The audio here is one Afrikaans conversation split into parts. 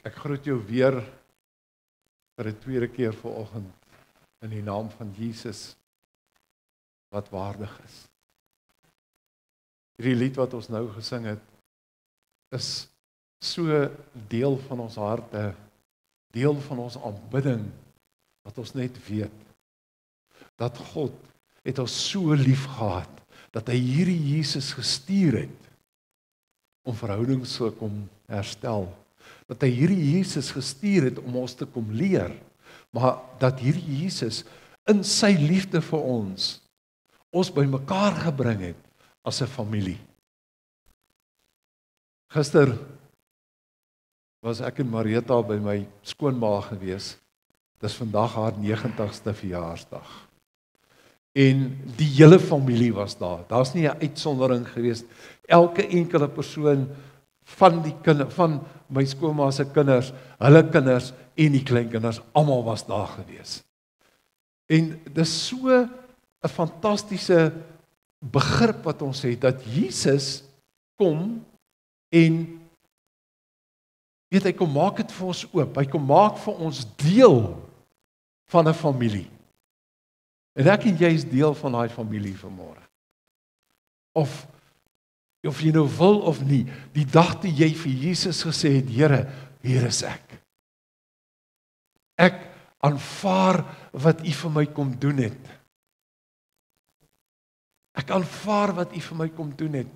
Ek groet jou weer vir 'n tweede keer vanoggend in die naam van Jesus wat waardig is. Hierdie lied wat ons nou gesing het, is so deel van ons harte, deel van ons aanbidding, dat ons net weet, dat God het ons so lief gehad, dat hy hierdie Jesus gestuur het, om verhoudings te kom herstel, dat hy hierdie Jesus gestuur het om ons te kom leer, maar dat hierdie Jesus in sy liefde vir ons bymekaar gebring het as 'n familie. Gister was ek en Marieta by my skoonma gewees. Dis vandag haar 90ste verjaarsdag. En die hele familie was daar. Daar's nie 'n uitsondering gewees. Elke enkele persoon van die van my skoonma se kinders, hulle kinders en die kleinkinders, almal was daar gewees. En dis so 'n fantastiese begrip wat ons het, dat Jesus kom en weet, hy kom maak dit vir ons oop. Hy kom maak vir ons deel van 'n familie. En ek en jy is deel van daai familie vanmôre. Of jy nou wil of nie, die dag toe jy vir Jesus gesê het, Here, hier is ek. Ek aanvaar wat U vir my kom doen het. Ek aanvaar wat U vir my kom doen het.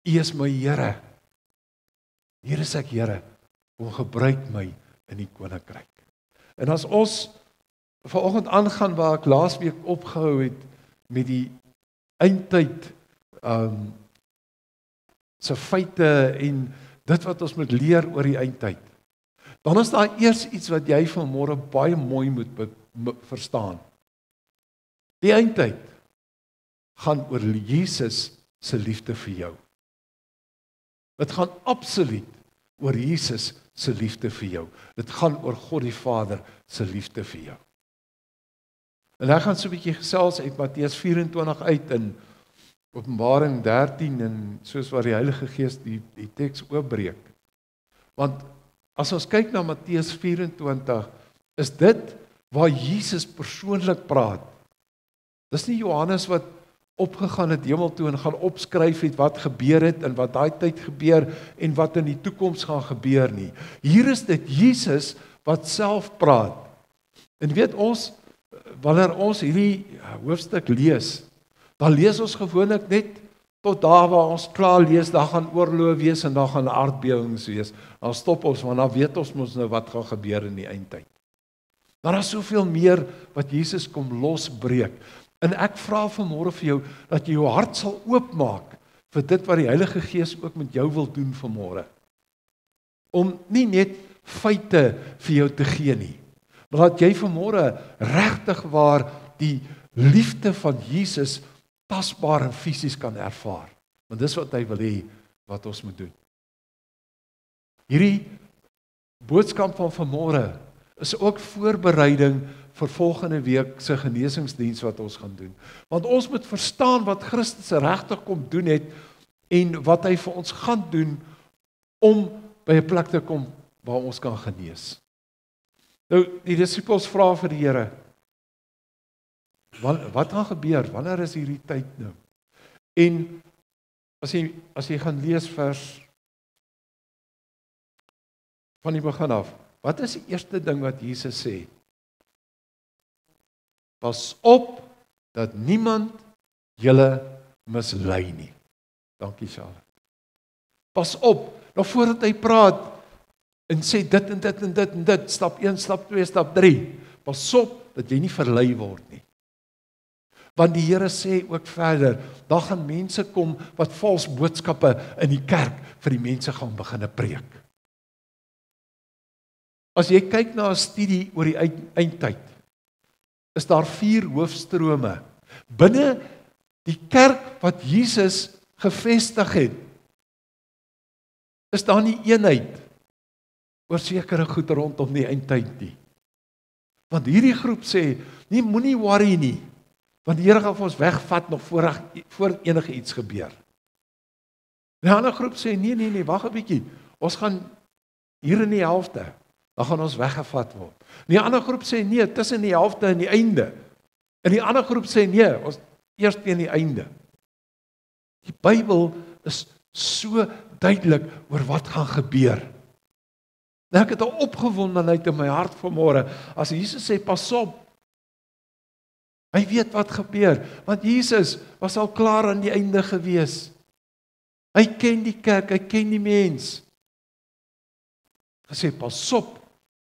U is my Here. Hier is ek, Here, kom gebruik my in die koninkryk. En as ons vanoggend aangaan waar ek laasweek opgehou het met die eindtyd se feite en dit wat ons moet leer oor die eindtyd, dan is daar eers iets wat jy vanmôre baie mooi moet verstaan. Die eindtyd gaan oor Jesus se liefde vir jou. Dit gaan absoluut oor Jesus se liefde vir jou. Dit gaan oor God die Vader se liefde vir jou. En ek gaan so 'n bietjie gesels uit Matteus 24 uit in Openbaring 13 en soos wat die Heilige Gees die teks oopbreek. Want as ons kyk na Matteus 24, is dit waar Jesus persoonlik praat. Dis nie Johannes wat opgegaan het hemel toe en gaan opskryf het wat gebeur het en wat daai tyd gebeur en wat in die toekoms gaan gebeur nie. Hier is dit Jesus wat self praat. En weet ons, wanneer ons hierdie hoofstuk lees, dan lees ons gewoonlik net tot daar waar ons klaar lees, daar gaan oorloë wees en daar gaan aardbewings wees. Dan stop ons, want dan weet ons mos nou wat gaan gebeur in die eindtyd. Maar daar is soveel meer wat Jesus kom losbreek. En ek vra vanmôre vir jou, dat jy jou hart sal oopmaak vir dit wat die Heilige Gees ook met jou wil doen vanmôre. Om nie net feite vir jou te gee nie, maar dat jy vanmôre regtig waar die liefde van Jesus tasbaar en fisies kan ervaar. Want dis wat hy wil hê wat ons moet doen. Hierdie boodskap van vanmôre is ook voorbereiding vir volgende week se genesingsdiens wat ons gaan doen. Want ons moet verstaan wat Christus regtig kom doen het en wat hy vir ons gaan doen om by 'n plek te kom waar ons kan genees. Nou, die disippels vra vir die Here, wat gaan gebeur? Wanneer is hierdie tyd nou? En as jy gaan lees vers van die begin af, wat is die eerste ding wat Jesus sê? Pas op dat niemand julle mislei nie. Dankie, Charlotte. Pas op, nog voordat hy praat en sê dit en dit en dit en dit, stap 1, stap 2, stap 3. Pas op dat jy nie verlei word nie. Want die Here sê ook verder, daar gaan mense kom wat vals boodskappe in die kerk vir die mense gaan begine preek. As jy kyk na 'n studie oor die eindtyd, is daar 4 hoofstrome. Binne die kerk wat Jesus gevestig het, is daar nie eenheid oor sekere goed rondom die eindtyd nie. Want hierdie groep sê, moenie worry nie, want die Here gaan ons wegvat nog voor enige iets gebeur. Die ander groep sê, nee, wag 'n bietjie, ons gaan hier in die helfte, dan gaan ons weggevat word. En die ander groep sê nee, tussen die helfte en die einde. En die ander groep sê nee, ons eers teen die einde. Die Bybel is so duidelik oor wat gaan gebeur. En ek het 'n opgewondenheid in my hart vanmôre, as Jesus sê, pas op. Hy weet wat gebeur, want Jesus was al klaar aan die einde gewees. Hy ken die kerk, hy ken die mens. Hy sê, pas op,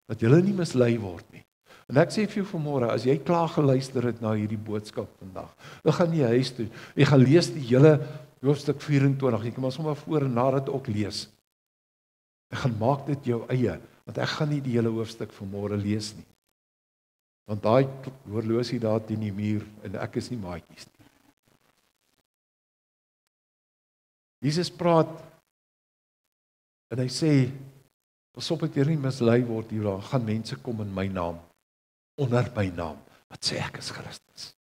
dat julle nie mislei word nie. En ek sê vir jou vanmôre, as jy klaar geluister het na hierdie boodskap vandag, dan gaan jy huis toe, jy gaan lees die hele hoofstuk 24, jy kan maar sommer voor en na dit ook lees. Ek gaan maak dit jou eie, want ek gaan nie die hele hoofstuk vanmôre lees nie. Want daai horlosie daar teen die muur, en ek is nie maatjies nie. Jesus praat, en hy sê, pas op dat jy nie mislei word hier, daar gaan mense kom in my naam, onder my naam, wat sê ek is Christus.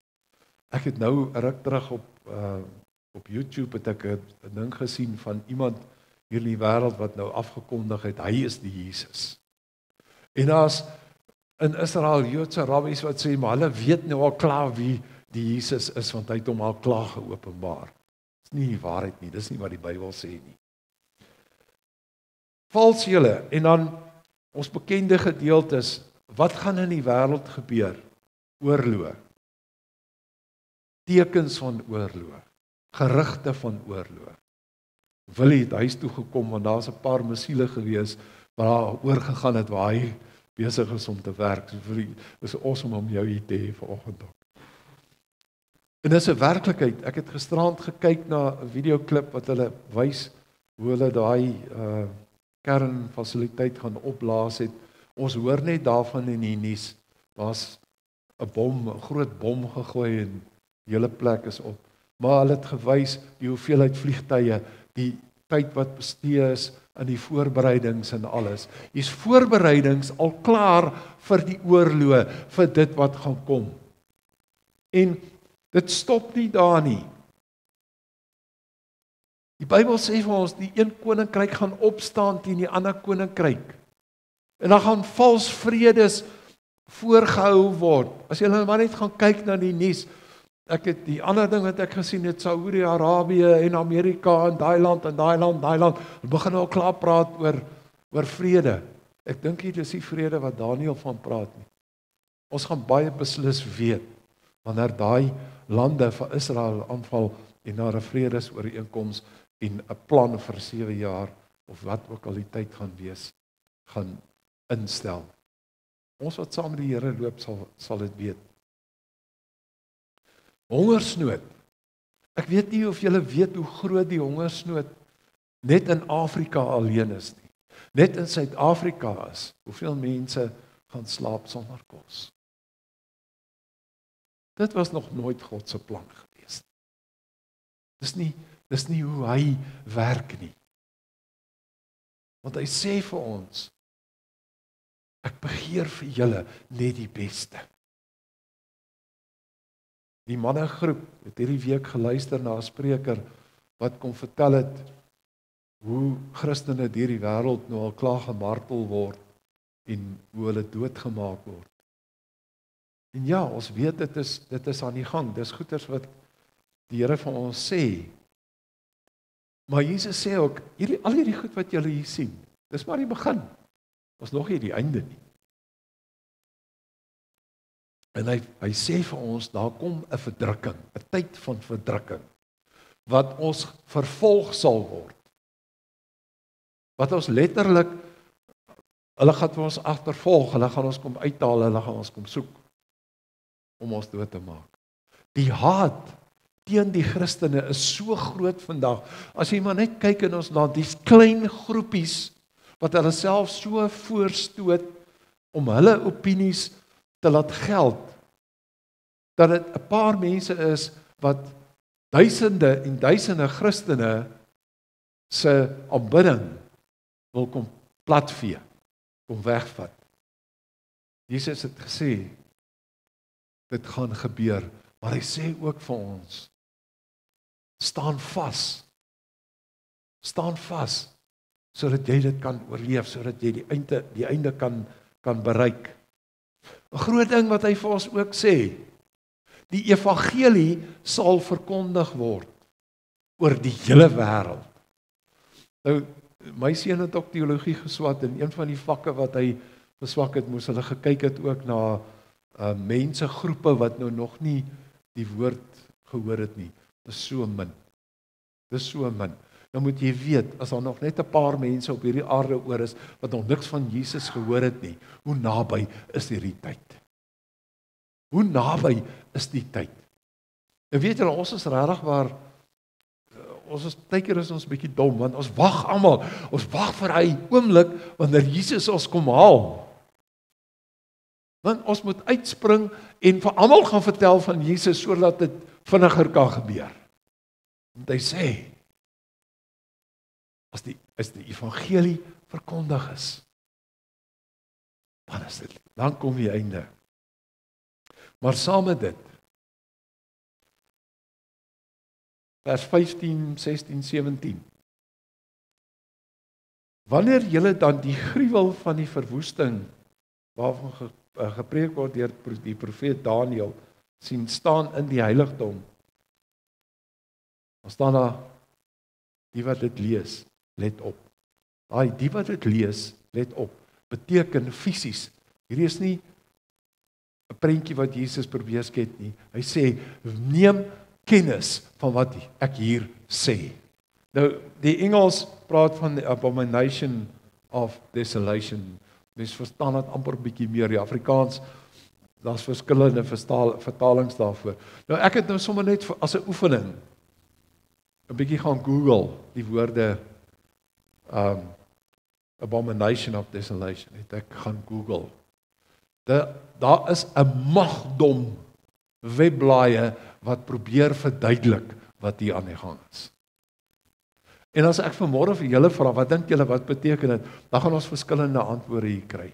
Ek het nou 'n ruk terug op YouTube het ek 'n ding gesien van iemand hier in die wêreld wat nou afgekondig het, hy is die Jesus. En daar's in Israel Joodse rabbies wat sê, maar hulle weet nou al klaar wie die Jesus is, want hy het hom al klaar geopenbaar. Dis nie die waarheid nie, dis nie wat die Bybel sê nie. Vals julle, en dan ons bekende gedeeltes, wat gaan in die wêreld gebeur? Oorlog. Tekens van oorlog. Gerugte van oorlog. Willie het huis toe gekom, want daar's 'n paar missiele gewees, wat daar oorgegaan het, waar hy besig is om te werk. So Willie, is awesome om jou hier te hê vanoggend ook. En dis 'n werklikheid. Ek het gisterand gekyk na 'n videoklip wat hulle wys, hoe hulle daai kernfasiliteit gaan opblaas het. Ons hoor net daarvan in die nuus. Daar's 'n groot bom gegooi en die hele plek is op. Maar hulle het gewys die hoeveelheid vliegtye, die tyd wat bestee is in die voorbereidings en alles. Hier's voorbereidings al klaar vir die oorlog, vir dit wat gaan kom. En dit stop nie daar nie. Die Bybel sê vir ons, die een koninkryk gaan opstaan teen die ander koninkryk. En dan gaan vals vredes voorgehou word. As jy maar net gaan kyk na die nuus, ek het die ander ding wat ek gesien het, Saudi-Arabië en Amerika en daai land, hulle begin al klaar praat oor vrede. Ek dink nie dis die vrede wat Daniël van praat nie. Ons gaan baie beslis weet, wanneer daai lande van Israel aanval en na 'n vredesooreenkoms en 'n plan vir 7 jaar, of wat ook al die tyd gaan wees, gaan instel. Ons wat saam met die Here loop, sal dit weet. Hongersnood. Ek weet nie of julle weet hoe groot die hongersnood net in Afrika alleen is nie. Net in Suid-Afrika is, hoeveel mense gaan slaap sonder kos. Dit was nog nooit God se plan gewees. Dis nie hoe hy werk nie. Want hy sê vir ons, ek begeer vir julle net die beste. Die mannegroep het hierdie week geluister na 'n spreker wat kom vertel het hoe Christene deur die wêreld nou al klaar gemartel word en hoe hulle doodgemaak word. En ja, ons weet dit is aan die gang. Dis goeters wat die Here vir ons sê. Maar Jesus sê ook, al hierdie goed wat julle hier sien, dis maar die begin. Ons nog nie die einde nie. En hy sê vir ons, daar kom 'n verdrukking, 'n tyd van verdrukking, wat ons vervolg sal word. Wat ons letterlik, hulle gaan vir ons agtervolg, hulle gaan ons kom uithaal, hulle gaan ons kom soek, om ons dood te maak. Die haat teen die Christene is so groot vandag, as jy maar net kyk in ons land, die klein groepies, wat hulle self so voorstoot, om hulle opinies te laat geld, dat dit 'n paar mense is, wat duisende en duisende Christene se aanbidding wil kom platvee, kom wegvat. Jesus het gesê, dit gaan gebeur, maar hy sê ook vir ons, staan vas, sodat jy dit kan oorleef, sodat jy die einde kan bereik. 'n Groot ding wat hy vir ons ook sê, die evangelie sal verkondig word oor die hele wêreld. Nou, my seun het ook teologie geswat, en een van die vakke wat hy beswak het, moes hulle gekyk het ook na mensegroepe wat nou nog nie die woord gehoor het nie. Dis so min. Nou moet jy weet, as daar nog net 'n paar mense op hierdie aarde oor is, wat nog niks van Jesus gehoor het nie, hoe naby is hierdie tyd? Hoe naby is die tyd? En weet julle, ons is regtig waar, tydkeer is ons bietjie dom, want ons wag almal, ons wag vir hy oomblik, wanneer Jesus ons kom haal. Want ons moet uitspring, en vir almal gaan vertel van Jesus, sodat dit vinniger kan gebeur. Want hy sê, as die evangelie verkondig is, dan kom die einde. Maar saam met dit, vers 15, 16, 17, wanneer julle dan die gruwel van die verwoesting, waarvan gepreek word deur die profeet Daniël, sien staan in die heiligdom, dan staan daar, die wat dit lees, let op. Die wat dit lees, let op, beteken fisies, hierdie is nie 'n prentjie wat Jesus probeer skets nie. Hy sê, neem kennis van wat ek hier sê. Nou, die Engels praat van the abomination of desolation. Mens verstaan dit amper 'n bietjie meer. Die Afrikaans, daar's verskillende vertalings daarvoor. Nou, ek het nou sommer net as 'n oefening 'n bietjie gaan Google die woorde abomination of desolation. Het ek gaan Google. Daar is 'n magdom webblaaie wat probeer verduidelik wat hier aan die gang is. En as ek vanmôre vir julle vra, wat dink julle, wat beteken dit? Dan gaan ons verskillende antwoorde hier kry.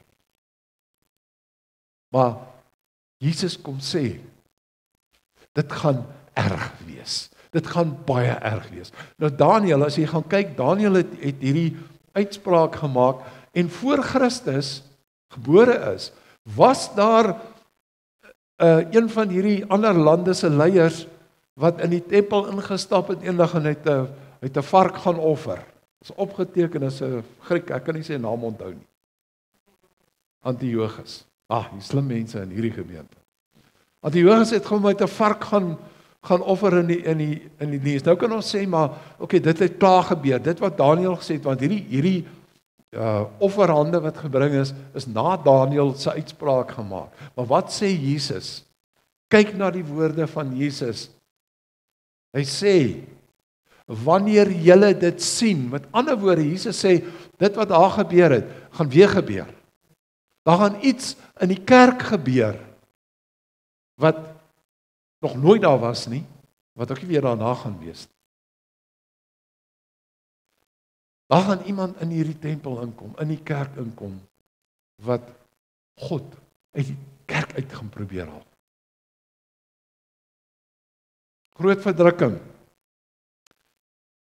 Maar Jesus kom sê, dit gaan erg wees. Dit gaan baie erg wees. Nou Daniël, as jy gaan kyk, Daniël het hierdie uitspraak gemaak, en voor Christus gebore is, was daar een van hierdie ander lande se leiers, wat in die tempel ingestap het eendag en het 'n vark gaan offer. Is opgeteken as 'n Griek, ek kan nie sy naam onthou nie. Antiochus. Die slim mense in hierdie gemeente. Antiochus het gewoon met 'n vark gaan offer in die diens. Nou kan ons sê, maar okay, dit het klaar gebeur. Dit wat Daniël gesê het, want hierdie offerhande wat gebring is na Daniël se uitspraak gemaak. Maar wat sê Jesus? Kyk na die woorde van Jesus. Hy sê, wanneer julle dit sien, met ander woorde, Jesus sê, dit wat daar gebeur het, gaan weer gebeur. Daar gaan iets in die kerk gebeur, wat nog nooit daar was nie, wat ook nie weer daarna gaan wees. Daar gaan iemand in hierdie tempel inkom, in die kerk inkom, wat God uit die kerk uit gaan probeer haal. Groot verdrukking.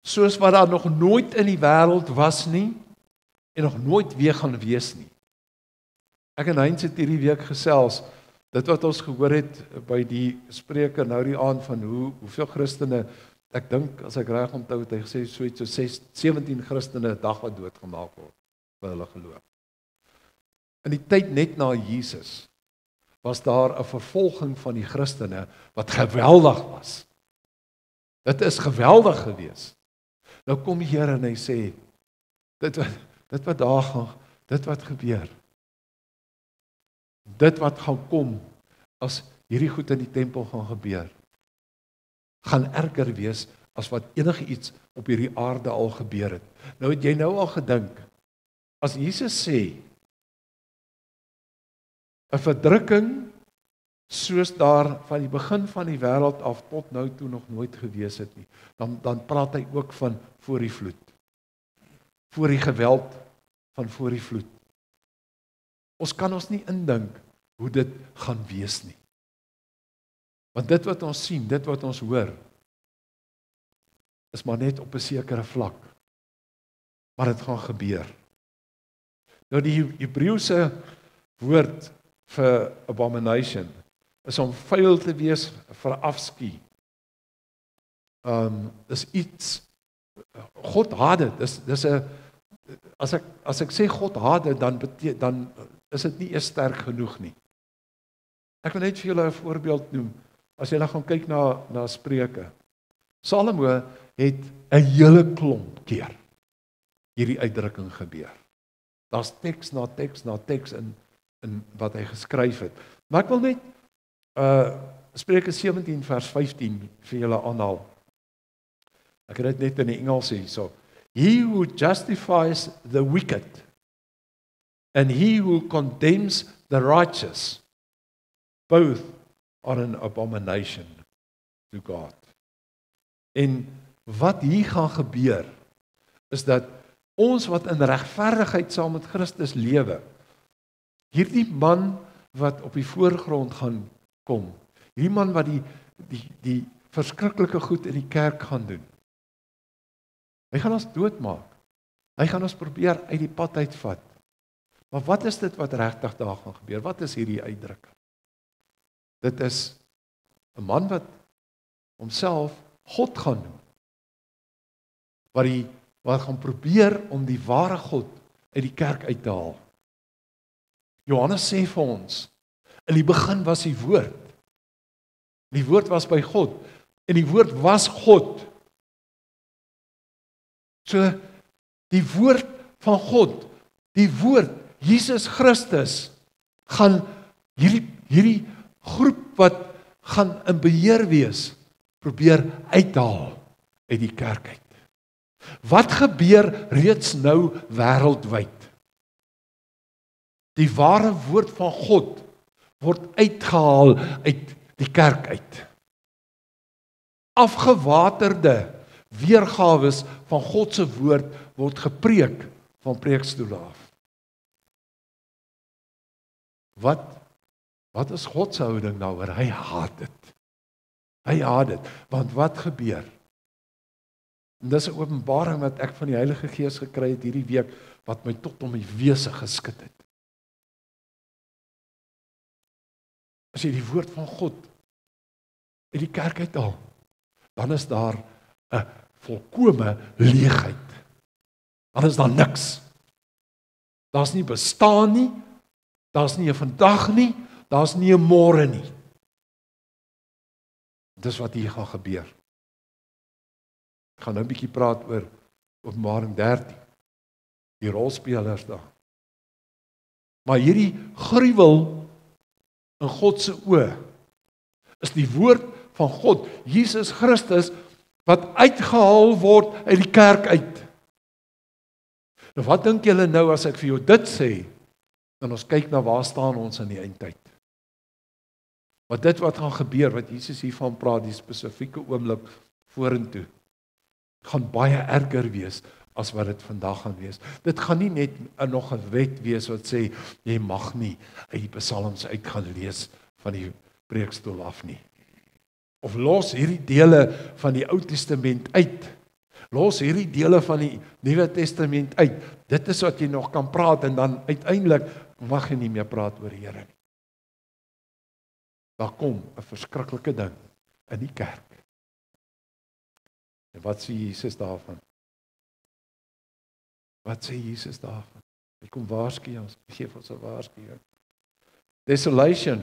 Soos wat daar nog nooit in die wêreld was nie, en nog nooit weer gaan wees nie. Ek en Heinz het hierdie week gesels, dit wat ons gehoor het by die spreker nou die aand van hoeveel Christene, ek dink as ek reg onthou het hy gesê so 17 Christene 'n dag wat doodgemaak word vir hulle geloof. In die tyd net na Jesus was daar 'n vervolging van die Christene wat geweldig was. Dit is geweldig geweest. Nou kom die Here en hy sê, dit wat daar gaan, dit wat gebeur, dit wat gaan kom, as hierdie goed in die tempel gaan gebeur, gaan erger wees, as wat enige iets op hierdie aarde al gebeur het. Nou het jy nou al gedink, as Jesus sê, 'n verdrukking, soos daar van die begin van die wêreld af tot nou toe nog nooit gewees het nie, dan praat hy ook van voor die vloed. Voor die geweld van voor die vloed. Ons kan ons nie indink hoe dit gaan wees nie. Want dit wat ons sien, dit wat ons hoor, is maar net op 'n sekere vlak. maar dit gaan gebeur. Nou die Hebreëse woord vir abomination is om vuil te wees vir afskuw. Dis iets, God haat dit, dis 'n, as ek sê God haat dit, dan is dit nie eers sterk genoeg nie. Ek wil net vir julle 'n voorbeeld noem, as julle gaan kyk na Spreuke. Salomo het 'n hele klomp keer hierdie uitdrukking gebeur. Daar's teks na teks na teks in wat hy geskryf het. Maar ek wil net Spreuke 17 vers 15 vir julle aanhaal. Ek het dit net in die Engels sê so. He who justifies the wicked and he who condemns the righteous, both are an abomination to God. En wat hier gaan gebeur, is dat ons wat in regverdigheid saam met Christus lewe, hierdie man wat op die voorgrond gaan kom, hierdie man wat die verskriklike goed in die kerk gaan doen, hy gaan ons doodmaak, hy gaan ons probeer uit die pad uitvat. Maar wat is dit wat regtig daar gaan gebeur? Wat is hierdie uitdrukking? Dit is 'n man wat homself God gaan noem, wat gaan probeer om die ware God uit die kerk uit te haal. Johannes sê vir ons, in die begin was die woord. Die woord was by God, en die woord was God. So, die woord van God, die woord, Jesus Christus, gaan hierdie groep wat gaan in beheer wees, probeer uithaal uit die kerk uit. Wat gebeur reeds nou wêreldwyd? Die ware woord van God word uitgehaal uit die kerk uit. Afgewaterde weergawes van God se woord word gepreek van preekstoele af. Wat is God se houding daaroor? Hy haat dit. Hy haat dit, want wat gebeur? En dis 'n openbaring wat ek van die Heilige Gees gekry het hierdie week, wat my tot om die wese geskit het. As jy die woord van God uit die kerk uithaal, dan is daar 'n volkome leegheid. Dan is daar niks. Daar's nie bestaan nie, daar's nie 'n vandag nie, daar's nie 'n môre nie. Dis wat hier gaan gebeur. Ek gaan nou 'n bietjie praat oor Openbaring 13. Die rolspelers daar. Maar hierdie gruwel in God se oë is die woord van God, Jesus Christus, wat uitgehaal word uit die kerk uit. Nou wat dink julle nou as ek vir jou dit sê, dan ons kyk na waar staan ons in die eindtyd. Maar dit wat gaan gebeur, wat Jesus hiervan praat, die spesifieke oomblik vorentoe, gaan baie erger wees as wat dit vandag gaan wees. Dit gaan nie net nog 'n wet wees wat sê, jy mag nie uit die psalms uit gaan lees van die preekstoel af nie. Of los hierdie dele van die Ou Testament uit. Los hierdie dele van die Nuwe Testament uit. Dit is wat jy nog kan praat, en dan uiteindelik mag jy nie meer praat oor die Here nie. Daar kom 'n verskriklike ding in die kerk. En wat sê Jesus daarvan? Wat sê Jesus daarvan? Hy kom waarsku ons, hy gee ons 'n waarskuwing. Desolation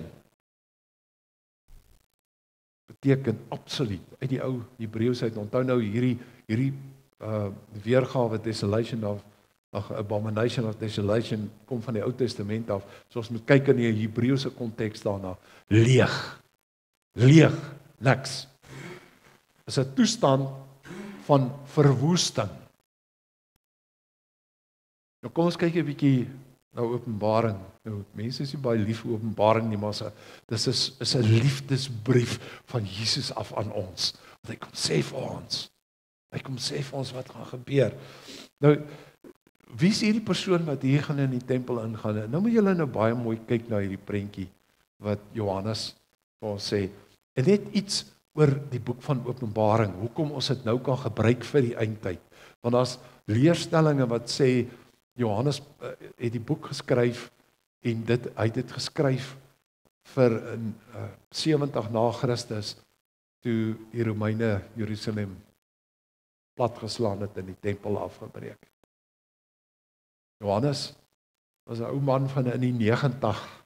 beteken absoluut uit die ou Hebreëus uit. Onthou nou hierdie weergawe desolation of abomination of desolation kom van die Ou Testament af. So ons moet kyk in die Hebreëse konteks daarna. Leeg, niks. Is 'n toestand van verwoesting. Nou kom ons kyk 'n bietjie na Openbaring. Nou mense is nie baie lief vir Openbaring nie, maar dis is 'n liefdesbrief van Jesus af aan ons. Want hy kom sê vir ons. Hy kom sê vir ons wat gaan gebeur. Nou, wie is hierdie persoon wat hier gaan in die tempel ingaan? Nou moet julle nou baie mooi kyk na hierdie prentjie wat Johannes vir ons sê. En net iets oor die boek van Openbaring, hoekom ons dit nou kan gebruik vir die eindtyd. Want leerstellinge wat sê, Johannes het die boek geskryf, en hy het dit geskryf vir 70 na Christus, toe die Romeine Jerusalem platgeslaan het en die tempel afgebreek het. Johannes was 'n ou man van in die 90,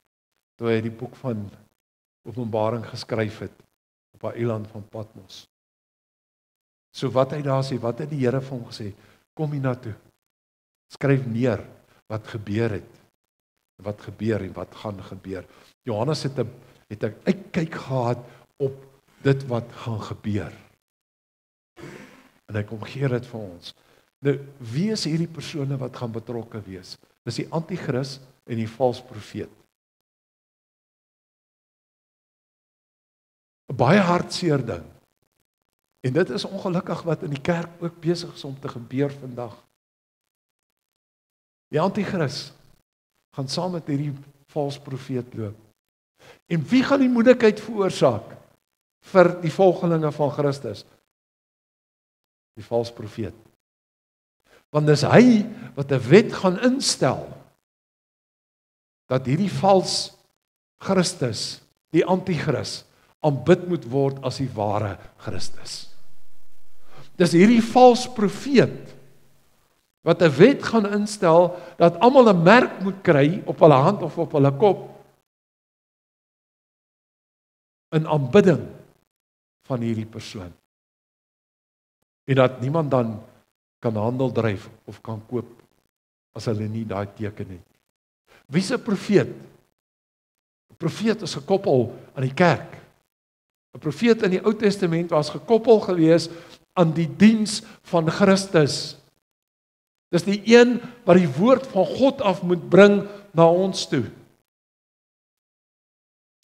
toe hy die boek van Openbaring geskryf het, op 'n eiland van Patmos. So wat hy daar sê, wat het die Here vir hom gesê? Kom hier na toe, skryf neer wat gebeur het, wat gebeur en wat gaan gebeur. Johannes het 'n uitkyk gehad op dit wat gaan gebeur. En hy kom gee dit vir ons. Nou, wie is hierdie persone wat gaan betrokke wees? Dis die anti-kris en die valse profeet. 'n Baie hartseer ding. En dit is ongelukkig wat in die kerk ook besig is om te gebeur vandag. Die anti-kris gaan saam met hierdie valse profeet loop. En wie gaan die moeilikheid veroorsaak vir die volgelinge van Christus? Die valse profeet. Want dis hy wat 'n wet gaan instel dat hierdie valse Christus, die anti-kris, aanbid moet word as die ware Christus. Dis hierdie valse profeet wat 'n wet gaan instel dat almal 'n merk moet kry op hulle hand of op hulle kop in aanbidding van hierdie persoon. En dat niemand dan kan handel dryf of kan koop as hulle nie daai teken het. Wie is 'n profeet? 'n Profeet is gekoppel aan die kerk. 'n Profeet in die Ou Testament was gekoppel gewees aan die diens van Christus. Dis die een wat die woord van God af moet bring na ons toe.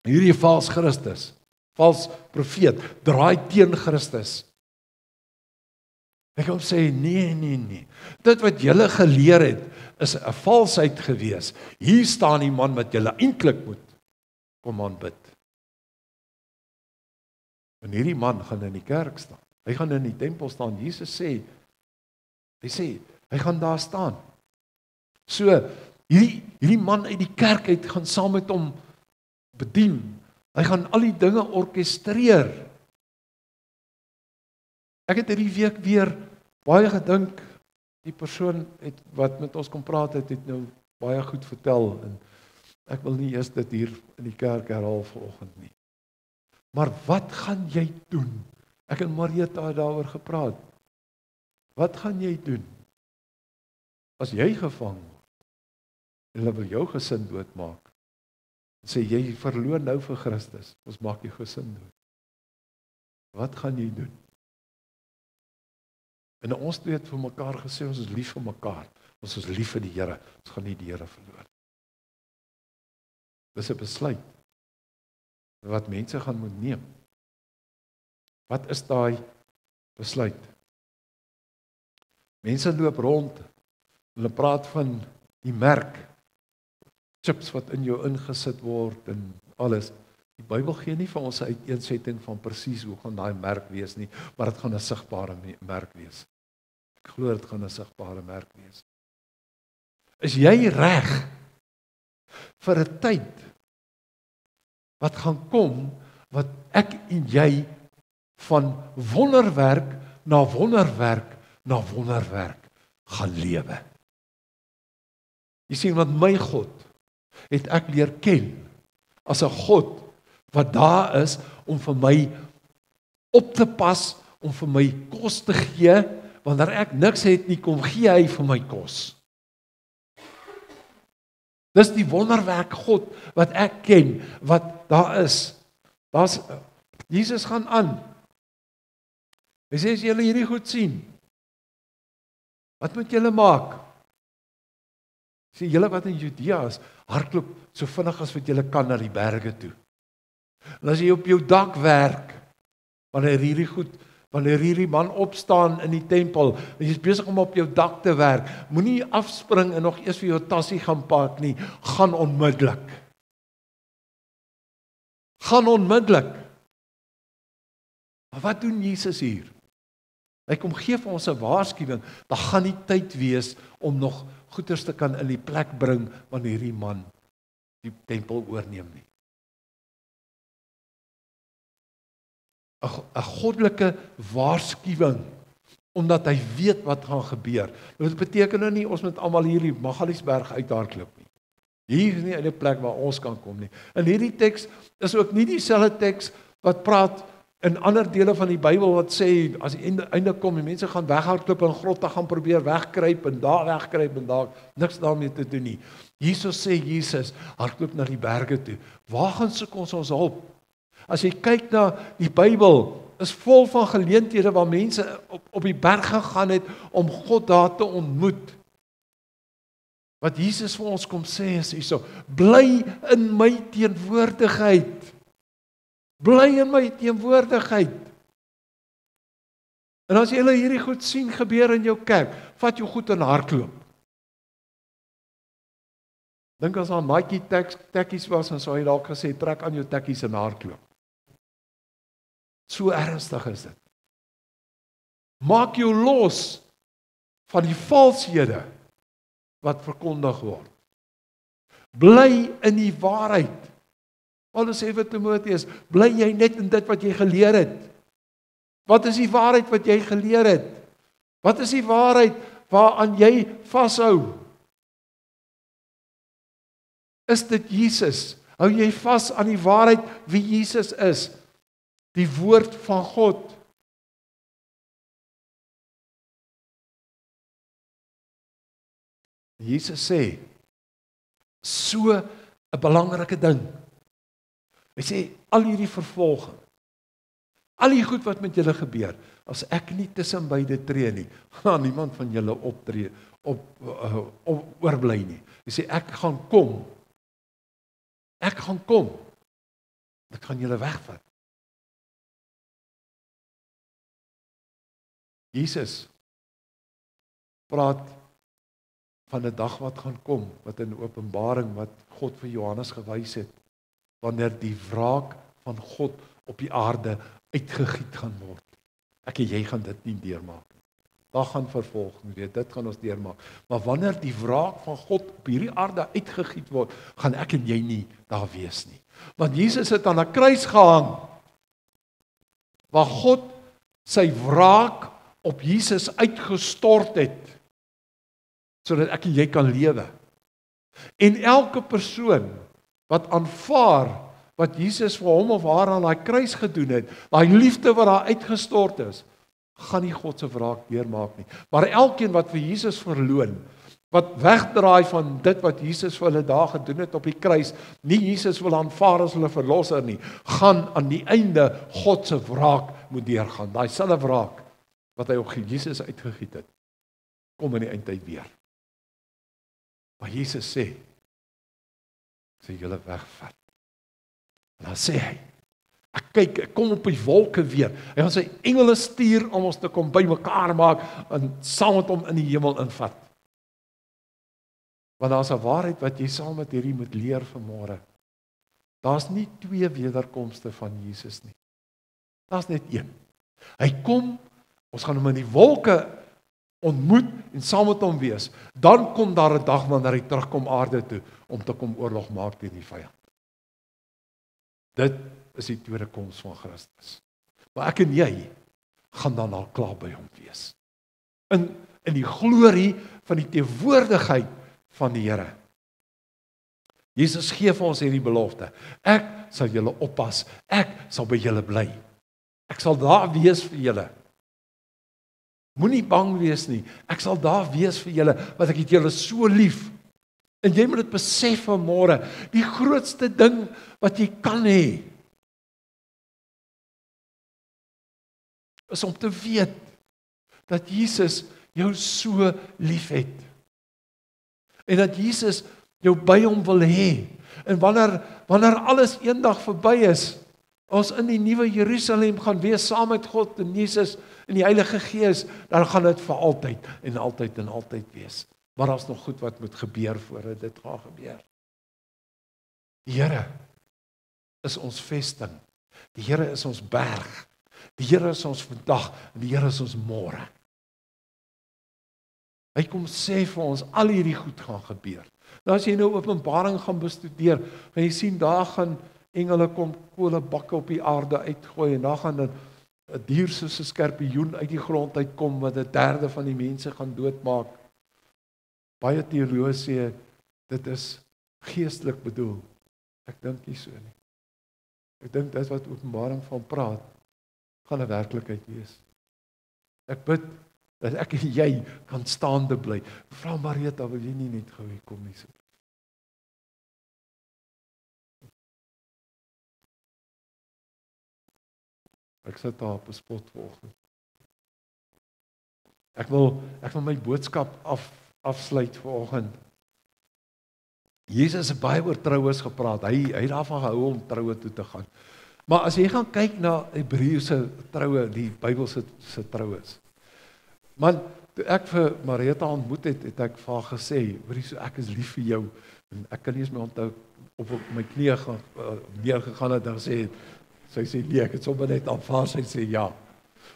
Hierdie vals Christus, vals profeet, draai teen Christus. Ek kan sê, nee. Dit wat julle geleer het, is 'n valsheid gewees. Hier staan die man wat julle eintlik moet kom aanbid. En hierdie man gaan in die kerk staan. Hy gaan in die tempel staan. Jesus sê, hy gaan daar staan. So, hierdie man uit die kerk uit gaan saam met hom bedien. Hy gaan al die dinge orkestreer. Ek het hierdie week weer baie gedink, die persoon wat met ons kom praat het nou baie goed vertel, en ek wil nie eers dit hier in die kerk herhaal vanoggend nie. Maar wat gaan jy doen? Ek en Marieta het daaroor gepraat. Wat gaan jy doen as jy gevang word en hulle wil jou gesin doodmaak? En sê jy verloon nou vir Christus, ons maak jou gesin dood. Wat gaan jy doen? En ons twee het vir mekaar gesê, ons is lief vir mekaar, ons is lief vir die Here, ons gaan nie die Here verloor. Dis 'n besluit wat mense gaan moet neem. Wat is daai besluit? Mense loop rond, hulle praat van die merk, chips wat in jou ingesit word en alles. Die Bybel gee nie vir ons 'n uiteensetting van presies hoe gaan daai merk wees nie, maar dit gaan 'n sigbare merk wees. Ek glo dit gaan 'n sigbare merk wees. Is jy reg vir 'n tyd wat gaan kom, wat ek en jy van wonderwerk na wonderwerk na wonderwerk gaan lewe? Jy sien, want my God het ek leer ken as 'n God wat daar is om vir my op te pas, om vir my kos te gee. Wanneer ek niks het nie, kom gee hy vir my kos. Dis die wonderwerk God wat ek ken, wat daar is. Jesus gaan aan. Hy sê, as julle hierdie goed sien, wat moet julle maak? Sê, julle wat in Judea is, hardloop so vinnig as wat julle kan na die berge toe. En as jy op jou dak werk, wanneer hierdie man opstaan in die tempel, en jy is besig om op jou dak te werk, moenie afspring en nog eers vir jou tassie gaan pak nie, gaan onmiddellik. Gaan onmiddellik. Maar wat doen Jesus hier? Hy kom gee vir ons 'n waarskuwing, daar gaan nie tyd wees om nog goeders te kan in die plek bring wanneer hierdie man die tempel oorneem nie. 'n goddelike waarskuwing, omdat hy weet wat gaan gebeur. Dit beteken nou nie ons moet almal hier die Magaliesberg uithardloop nie. Hier is nie 'n plek waar ons kan kom nie. En hierdie teks is ook nie dieselfde teks wat praat in ander dele van die Bybel wat sê, as die einde kom, die mense gaan weghardloop en grotte gaan probeer wegkruip en daar wegkruip en daar niks daarmee te doen nie. Jesus sê, hardloop na die berge toe. Waar gaan soek ons hulp? As jy kyk na die Bybel, is vol van geleenthede waar mense op die berg gegaan het om God daar te ontmoet. Wat Jesus vir ons kom sê is hierso, bly in my teenwoordigheid. Bly in my teenwoordigheid. En as jy hierdie goed sien gebeur in jou kerk, vat jou goed en hardloop. Dink as daar Nike tekkies was, en sou hy dalk gesê, trek aan jou tekkies en hardloop. So ernstig is dit. Maak jou los van die valshede wat verkondig word. Bly in die waarheid. Paulus sê vir Timoteus, bly jy net in dit wat jy geleer het. Wat is die waarheid wat jy geleer het? Wat is die waarheid waaraan jy vashou? Is dit Jesus? Hou jy vas aan die waarheid wie Jesus is? Die woord van God. Jesus sê, so 'n belangrike ding. Hy sê, al hierdie vervolging, al die goed wat met julle gebeur, as ek nie tussen beide tree nie, gaan niemand van julle oorbly nie. Hy sê, ek gaan kom. Ek gaan julle wegvat. Jesus praat van 'n dag wat gaan kom, wat in Openbaring, wat God vir Johannes gewys het, wanneer die wraak van God op die aarde uitgegiet gaan word. Ek en jy gaan dit nie deurmaak nie. Daar gaan vervolging wees, dit gaan ons deurmaak. Maar wanneer die wraak van God op hierdie aarde uitgegiet word, gaan ek en jy nie daar wees nie. Want Jesus het aan 'n kruis gehang, waar God sy wraak op Jesus uitgestort het, sodat ek en jy kan lewe. En elke persoon wat aanvaar wat Jesus vir hom of haar aan daai kruis gedoen het, daai liefde wat daar uitgestort is, gaan nie God se wraak deurmaak nie. Maar elkeen wat vir Jesus verloon, wat wegdraai van dit wat Jesus vir hulle daar gedoen het op die kruis, nie Jesus wil aanvaar as hulle verlosser nie, gaan aan die einde God se wraak moet deurgaan. Daai selfe wraak wat hy op Jesus uitgegiet het, kom in die eindtyd weer. Maar Jesus sê, sy julle wegvat. En dan sê hy, ek kom op die wolke weer. Hy gaan sy engele stuur om ons te kom bymekaar maak en saam met hom in die hemel invat. Want daar's 'n waarheid wat jy saam met hierdie moet leer vanmôre. Daar's nie twee wederkomste van Jesus nie. Daar's net een. Hy kom, ons gaan hom in die wolke ontmoet en saam met hom wees. Dan kom daar 'n dag wanneer hy terugkom aarde toe om te kom oorlog maak teen die vyand. Dit is die tweede koms van Christus. Maar ek en jy gaan dan al klaar by hom wees. In die glorie van die teenwoordigheid van die Here. Jesus gee vir ons hierdie belofte. Ek sal julle oppas. Ek sal by julle bly. Ek sal daar wees vir julle. Moenie bang wees nie. Ek sal daar wees vir julle, want ek het julle so lief. En jy moet dit besef vanmôre. Die grootste ding wat jy kan hê, is om te weet dat Jesus jou so lief het. En dat Jesus jou by hom wil hê. En wanneer alles eendag verby is, ons in die nuwe Jerusalem gaan wees saam met God en Jesus en die Heilige Gees, dan gaan dit vir altyd en altyd en altyd wees. Maar daar's nog goed wat moet gebeur voordat dit gaan gebeur. Die Here is ons vesting. Die Here is ons berg. Die Here is ons vandag en die Here is ons môre. Hy kom sê vir ons, al hierdie goed gaan gebeur. Nou as jy nou Openbaring gaan bestudeer, gaan jy sien, daar gaan engele kom kolebakke op die aarde uitgooi, en daar gaan 'n dier soos 'n skorpioen uit die grond uitkom, wat 1/3 van die mense gaan doodmaak. Baie teoloë sê, dit is geestelik bedoel. Ek dink nie so nie. Ek dink dit wat Openbaring van praat, gaan 'n werklikheid wees. Ek bid dat ek en jy kan staande bly. Vrou Marita, wil jy nie net gou hier kom nie? Ek sit daar op 'n spot vanoggend. Ek wil my boodskap afsluit vanoggend. Jesus het baie oor troues gepraat. Hy het daarvan gehou om troue toe te gaan. Maar as jy gaan kyk na Hebreëse troue, die Bybelse troues. Man, toe ek vir Marita ontmoet het, het ek vir haar gesê, hoorie, so ek is lief vir jou. En ek kan nie eens my onthou op my knieë neergegaan het en gesê, sy sê nee, ek het sommer net aanvaar, sy sê ja.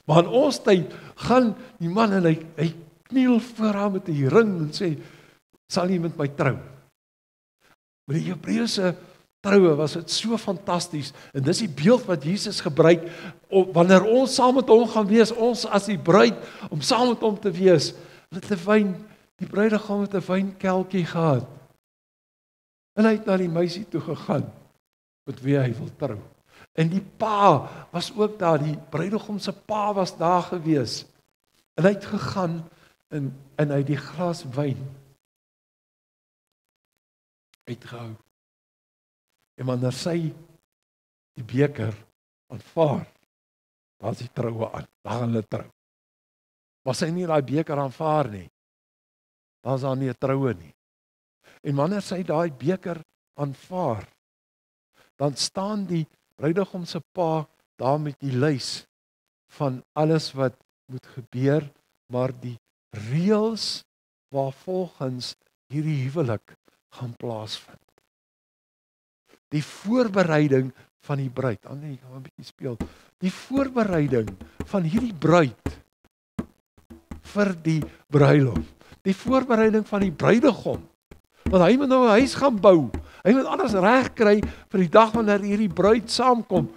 Maar in ons tyd gaan die man en hy kniel voor haar met 'n ring en sê, sal jy met my trou? Maar die Hebreëse troue was dit so fantasties, en dis die beeld wat Jesus gebruik, wanneer ons saam met hom gaan wees, ons as die bruid, om saam met hom te wees, met 'n wyn, die bruidegom het 'n wynkelkie gehad, en hy het na die meisie toe gegaan, met wie hy wil trou. En die pa was ook daar, die bruidegom se pa was daar gewees, en hy het gegaan, en hy het die glas wyn uitgehou. En wanneer sy die beker aanvaar, dan is die troue aan, dan gaan hulle trou. Maar sy nie daai beker aanvaar nie, dan is daar nie 'n troue nie. En wanneer sy daai beker aanvaar, dan staan die bruidegom se pa daar met die lys van alles wat moet gebeur, maar die reëls waarvolgens hierdie huwelik gaan plaasvind. Die voorbereiding van die bruid. Nee, gaan 'n bietjie speel. Die voorbereiding van hierdie bruid vir die bruilof. Die voorbereiding van die bruidegom. Want hy moet nou 'n huis gaan bou. Hy moet alles reg kry vir die dag wanneer hierdie bruid saamkom.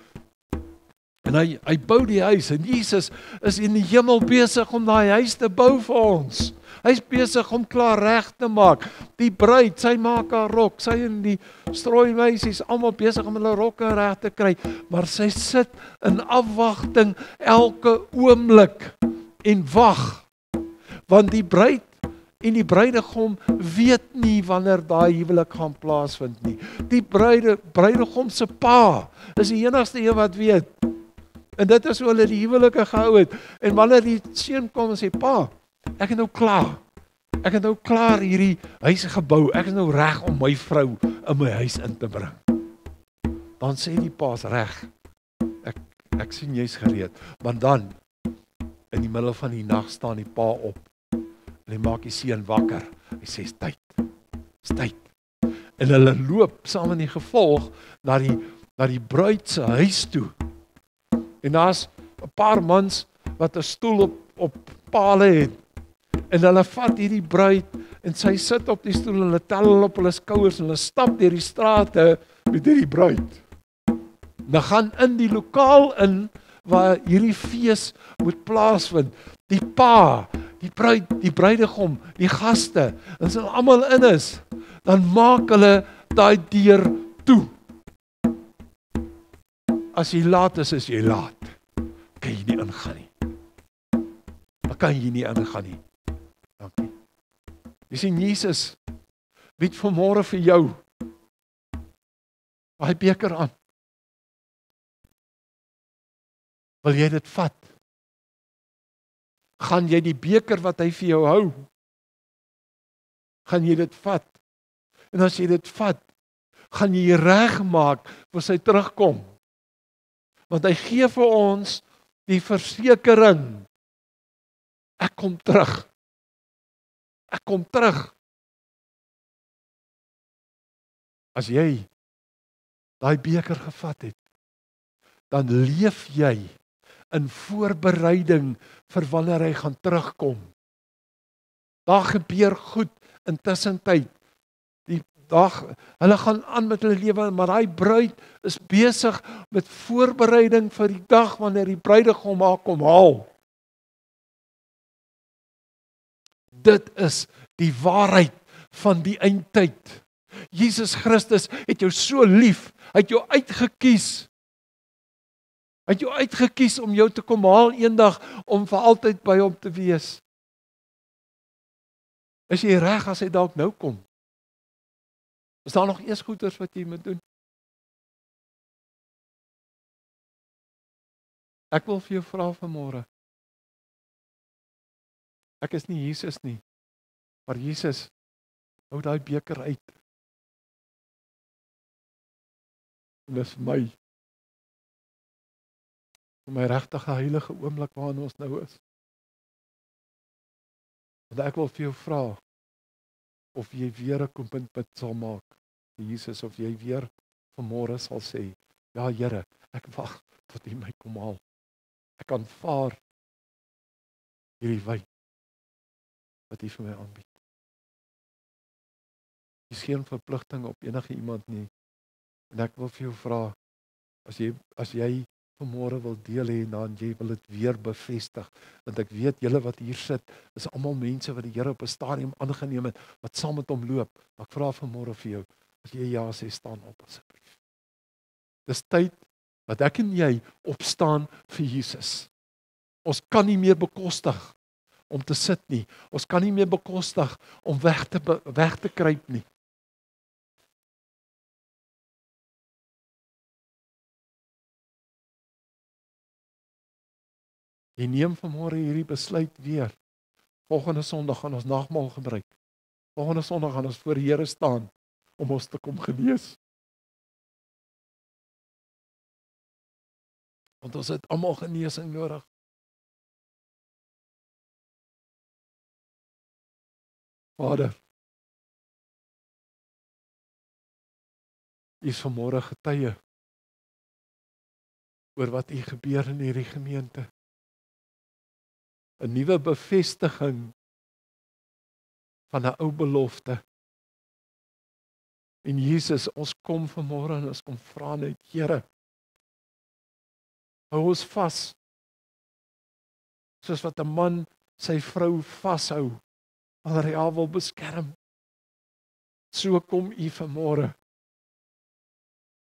En hy bou die huis, en Jesus is in die hemel besig om daai huis te bou vir ons. Hy is besig om klaar reg te maak. Die bruid, sy maak haar rok, sy en die strooimeisies almal besig om hulle rokke reg te kry, maar sy sit in afwagting elke oomblik en wag. Want die bruid en die bruidegom weet nie wanneer daai huwelik gaan plaasvind nie. Die bruidegom se pa is die enigste een wat weet. En dit is hoe hulle die huwelike gehou het. En wanneer die seun kom en sê, pa, ek het nou klaar. Ek het nou klaar hierdie huis gebou. Ek is nou reg om my vrou in my huis in te bring. Dan sê die pa's reg. Ek sien jy's gereed. Want dan, in die middel van die nag staan die pa op. En hy maak die seun wakker. Hy sê, is tyd. En hulle loop saam in die gevolg na die bruid se huis toe. En daar's 'n paar mans wat 'n stoel op pale het. En hulle vat hierdie bruid en sy sit op die stoel en hulle tel hulle op hulle skouers en hulle stap deur die strate met hierdie bruid. Hulle gaan in die lokaal in waar hierdie fees moet plaasvind. Die pa, die bruid, die bruidegom, die gaste, en as hulle almal in is, dan maak hulle daai deur toe. As jy laat is jy laat. Kan jy nie ingaan nie. Dan kan jy nie ingaan nie. Dankie. Jy sien, Jesus bied vanmôre vir jou daai beker aan. Wil jy dit vat? Gaan jy die beker wat hy vir jou hou, gaan jy dit vat? En as jy dit vat, gaan jy regmaak vir sy terugkom. Want hy gee vir ons die versekering, ek kom terug. Ek kom terug. As jy daai beker gevat het, dan leef jy in voorbereiding vir wanneer hy gaan terugkom. Daar gebeur goed intussen tyd. Hulle gaan aan met hulle lewe, maar daai bruid is besig met voorbereiding vir die dag wanneer die bruidegom haar kom haal. Dit is die waarheid van die eindtyd. Jesus Christus het jou so lief, hy het jou uitgekies. Hy het jou uitgekies om jou te kom haal eendag, om vir altyd by hom te wees. Is jy reg as hy dalk nou kom? Is daar nog eers goeders wat jy moet doen? Ek wil vir jou vra vanmôre. Ek is nie Jesus nie, maar Jesus hou daai beker uit. En dis vir my regtig 'n heilige oomblik waarin ons nou is. En ek wil vir jou vra, of jy weer 'n kommitment sal maak vir Jesus, of jy weer vanmôre sal sê, ja Here, ek wag tot U my kom haal. Ek aanvaar hierdie wyn wat U vir my aanbied. Dit is geen verpligting op enige iemand nie. En ek wil vir jou vra, as jy vanmôre wil deel hê en jy wil dit weer bevestig, want ek weet julle wat hier sit, is almal mense wat die Here op 'n stadium aangeneem het, wat saam met hom loop. Ek vra vanmôre vir jou, as jy ja sê, staan op asseblief. Dis tyd dat ek en jy opstaan vir Jesus. Ons kan nie meer bekostig om te sit nie. Ons kan nie meer bekostig om weg te kruip nie. Jy neem vanmôre hierdie besluit weer. Volgende Sondag gaan ons nagmaal gebruik. Volgende Sondag gaan ons voor die Here staan om ons te kom genees. Want ons het almal genesing nodig. Vader, U is vanmôre getuie oor wat U gebeur in hierdie gemeente. 'n Nuwe bevestiging van 'n ou belofte. En Jesus, ons kom vanmôre en ons kom vra net, Here, hou ons vas, soos wat 'n man sy vrou vashou, wanneer hy haar wil beskerm. So kom U vanmôre,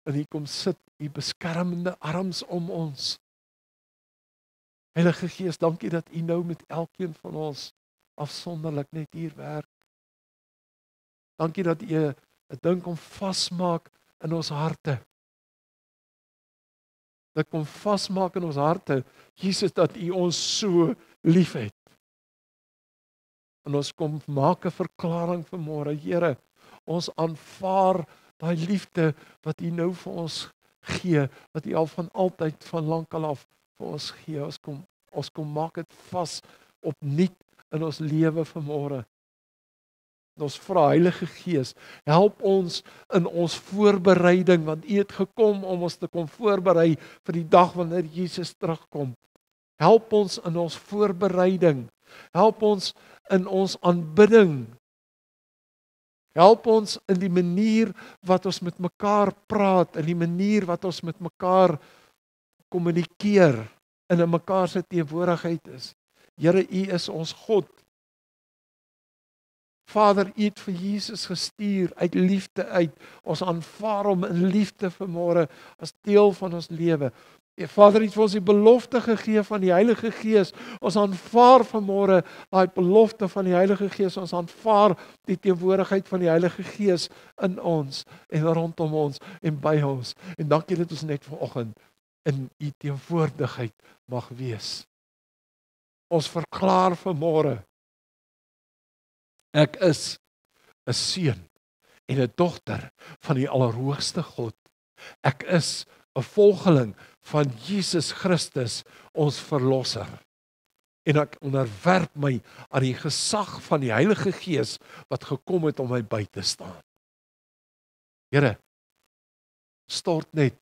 en U kom sit U beskermende arms om ons. Heilige Gees, dankie dat U nou met elkeen van ons afsonderlik net hier werk. Dankie dat U 'n ding kom vasmaak in ons harte. Dat kom vasmaak in ons harte, Jesus, dat U ons so liefhet. En ons kom maak 'n verklaring vanmôre, Here, ons aanvaar daai liefde wat U nou vir ons gee, wat U al van altyd, van lankal af vir ons gee. Ons kom maak dit vas opnuut in ons lewe vanmôre. Ons vra, Heilige Gees, help ons in ons voorbereiding, want U het gekom om ons te kom voorberei vir die dag wanneer Jesus terugkom. Help ons in ons voorbereiding. Help ons in ons aanbidding. Help ons in die manier wat ons met mekaar praat, in die manier wat ons met mekaar kommunikeer, en in mekaar se teenwoordigheid is. Here, U is ons God. Vader, U het vir Jesus gestuur uit liefde uit. Ons aanvaar hom in liefde vanmôre as deel van ons lewe. Vader het vir ons die belofte gegee van die Heilige Gees. Ons aanvaar vanmôre daai belofte van die Heilige Gees. Ons aanvaar die teenwoordigheid van die Heilige Gees in ons en rondom ons en by ons. En dankie dat ons net vanoggend in U teenwoordigheid mag wees. Ons verklaar vanmôre, ek is 'n seun en 'n dogter van die Allerhoogste God. Ek is 'n volgeling van Jesus Christus, ons verlosser. En ek onderwerp my aan die gesag van die Heilige Gees wat gekom het om my by te staan. Here, stort net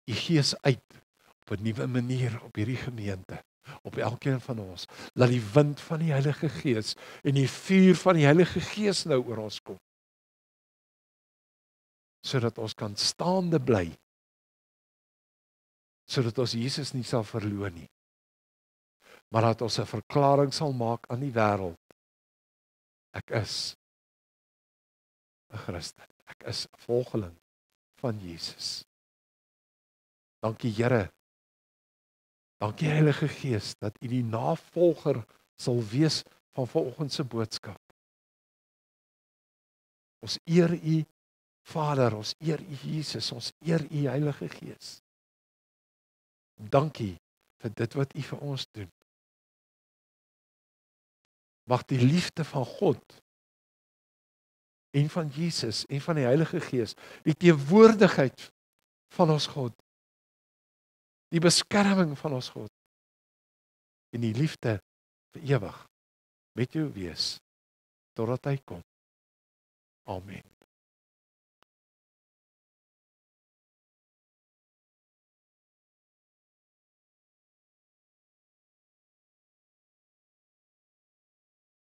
U Gees uit op 'n nuwe manier op hierdie gemeente, op elkeen van ons. Laat die wind van die Heilige Gees en die vuur van die Heilige Gees nou oor ons kom, sodat ons kan staande bly, sodat ons Jesus nie sal verloor nie, maar dat ons 'n verklaring sal maak aan die wêreld. Ek is 'n Christen. Ek is 'n volgeling van Jesus. Dankie Here. Dankie Heilige Gees dat U die navolger sal wees van vanoggend se boodskap. Ons eer U Vader, ons eer U Jesus, ons eer U Heilige Gees. Dankie vir dit wat U vir ons doen. Mag die liefde van God en van Jesus en van die Heilige Gees, die teenwoordigheid van ons God, die beskerming van ons God en die liefde vir ewig met jou wees totdat hy kom. Amen.